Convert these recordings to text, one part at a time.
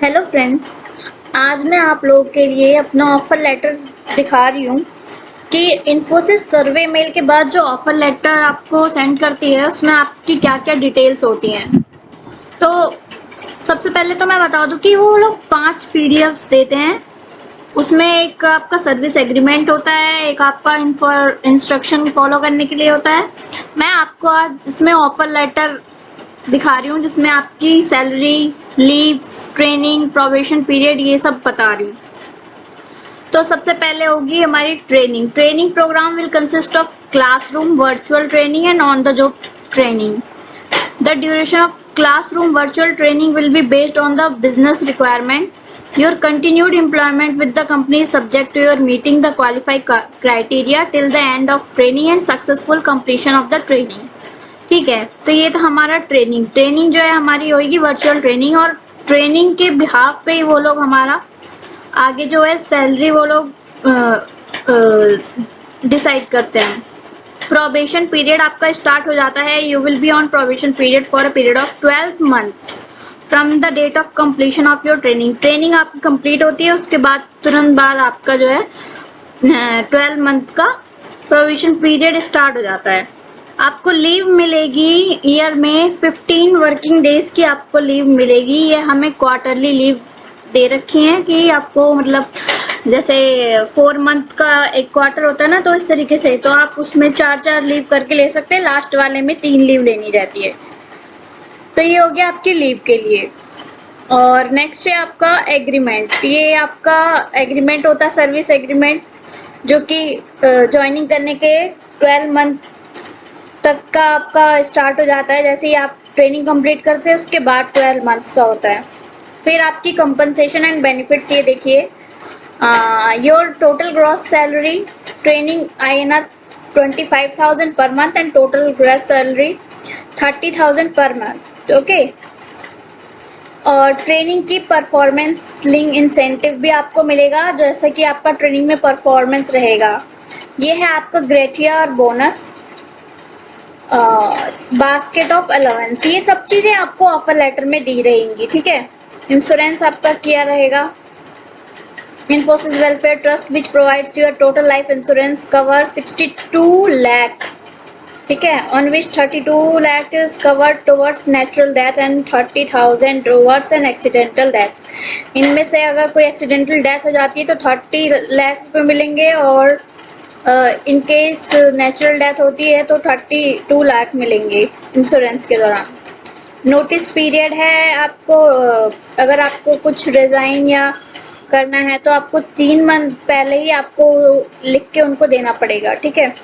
Hello friends, आज मैं आप लोगों के लिए अपना ऑफ़र लेटर दिखा रही हूँ कि इन्फोसिस सर्वे मेल के बाद जो ऑफ़र लेटर आपको सेंड करती है उसमें आपकी क्या क्या डिटेल्स होती हैं। तो सबसे पहले तो मैं बता दूँ कि वो लोग 5 पीडीएफ्स देते हैं। उसमें एक आपका सर्विस एग्रीमेंट होता है, एक आपका इंस्ट्रक्शन फॉलो करने के लिए होता है। मैं आपको आज इसमें ऑफ़र लेटर दिखा रही हूँ जिसमें आपकी salary, leaves, training, probation period ये सब बता रही हूँ। तो सबसे पहले होगी हमारी training program will consist of classroom virtual training and on the job training. The duration of classroom virtual training will be based on the business requirement. Your continued employment with the company is subject to your meeting the qualified criteria till the end of training and successful completion of the training. ठीक है, तो ये था हमारा training जो है हमारी होगी वर्चुअल ट्रेनिंग, और ट्रेनिंग के बिहाफ पे ही वो लोग हमारा आगे जो है सैलरी वो लोग डिसाइड करते हैं। प्रोबेशन पीरियड आपका स्टार्ट हो जाता है। You will be on probation period for a period of 12 months from the date of completion of your training आपकी कंप्लीट होती है, उसके बाद तुरंत बाद आपका जो है 12 मंथ का प्रोबेशन पीरियड स्टार्ट हो जाता है। आपको लीव मिलेगी ईयर में 15 वर्किंग डेज की आपको लीव मिलेगी। ये हमें क्वार्टरली लीव दे रखी हैं कि आपको मतलब जैसे 4 मंथ का एक क्वार्टर होता है ना, तो इस तरीके से तो आप उसमें 4-4 लीव करके ले सकते हैं, लास्ट वाले में 3 लीव लेनी रहती है। तो ये हो गया आपकी लीव के लिए। और नेक्स्ट है आपका एग्रीमेंट। ये आपका एग्रीमेंट होता है सर्विस एग्रीमेंट, जो कि ज्वाइनिंग करने के 12 मंथ तक का आपका स्टार्ट हो जाता है। जैसे ही आप ट्रेनिंग कंप्लीट करते हैं उसके बाद 12 मंथ्स का होता है। फिर आपकी कंपनसेशन एंड बेनिफिट्स ये देखिए, your total gross salary training INR 25,000 per month and total gross salary 30,000 per month. Okay, और ट्रेनिंग की परफॉर्मेंस लिंक इंसेंटिव भी आपको मिलेगा जैसा कि आपका ट्रेनिंग में परफॉर्मेंस रहेगा। ये है आपका ग्रेटिया और बोनस, बास्केट ऑफ अलाउंस, ये सब चीज़ें आपको ऑफर लेटर में दी रहेंगी। ठीक है, इंश्योरेंस आपका क्या रहेगा, Infosys welfare trust which provides your total life insurance cover 62 lakh, ठीक है, on which 32 lakh is covered towards natural death and 30,000 towards an accidental death. इनमें से अगर कोई एक्सीडेंटल डेथ हो जाती है तो 30 लाख रुपये मिलेंगे, और इन केस नेचुरल डेथ होती है तो 32 लाख मिलेंगे इंश्योरेंस के दौरान। नोटिस पीरियड है आपको, अगर आपको कुछ रिज़ाइन या करना है तो आपको 3 मंथ पहले ही आपको लिख के उनको देना पड़ेगा। ठीक है,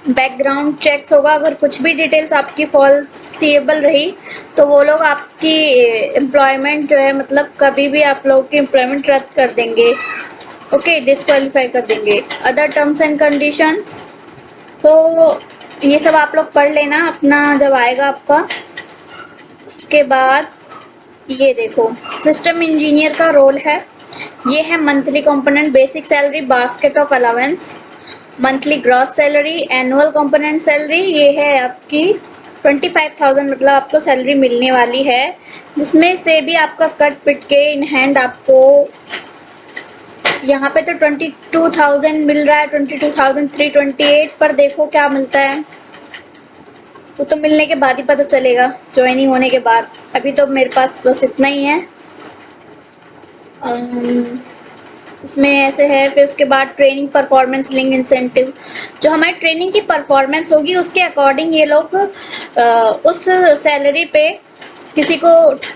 बैकग्राउंड चेक्स होगा, अगर कुछ भी डिटेल्स आपकी फॉल्सिएबल रही तो वो लोग आपकी एम्प्लॉयमेंट जो है मतलब कभी भी आप लोगों की एम्प्लॉयमेंट रद्द कर देंगे। ओके, डिस्क्वालीफाई कर देंगे। अदर टर्म्स एंड कंडीशंस, सो ये सब आप लोग पढ़ लेना अपना जब आएगा आपका। उसके बाद ये देखो सिस्टम इंजीनियर का रोल है, ये है monthly component basic salary, basket of allowance, monthly gross salary, annual component salary, ये है आपकी 25,000 मतलब आपको सैलरी मिलने वाली है, जिसमें से भी आपका कट पिट के इन हैंड आपको यहाँ पे तो 22,000 मिल रहा है, 22,328 पर देखो क्या मिलता है, वो तो मिलने के बाद ही पता चलेगा ज्वाइनिंग होने के बाद। अभी तो मेरे पास बस इतना ही है। इसमें ऐसे है। फिर उसके बाद ट्रेनिंग परफॉर्मेंस लिंक इंसेंटिव, जो हमारी ट्रेनिंग की परफॉर्मेंस होगी उसके अकॉर्डिंग ये लोग उस सैलरी पे किसी को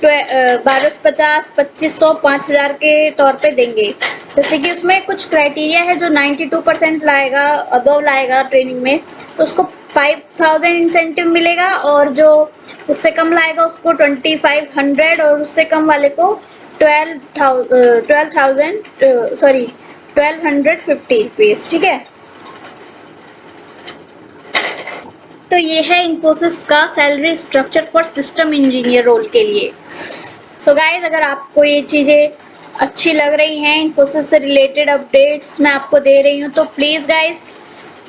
1250, 2500, 5000 के तौर पे देंगे। जैसे कि उसमें कुछ क्राइटेरिया है, जो 92% लाएगा अबव लाएगा ट्रेनिंग में तो उसको 5,000 इंसेंटिव मिलेगा, और जो उससे कम लाएगा उसको 2500, और उससे कम वाले को 1250 रुपीज़। ठीक है, तो ये है इन्फोसिस का salary structure for system engineer role के लिए। सो गाइज, अगर आपको ये चीज़ें अच्छी लग रही हैं, इन्फोसिस से रिलेटेड अपडेट्स मैं आपको दे रही हूँ, तो प्लीज़ गाइज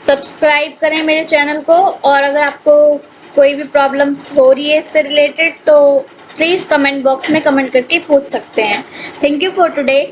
सब्सक्राइब करें मेरे चैनल को। और अगर आपको कोई भी प्रॉब्लम्स हो रही है इससे रिलेटेड तो प्लीज़ कमेंट बॉक्स में कमेंट करके पूछ सकते हैं। Thank you for today.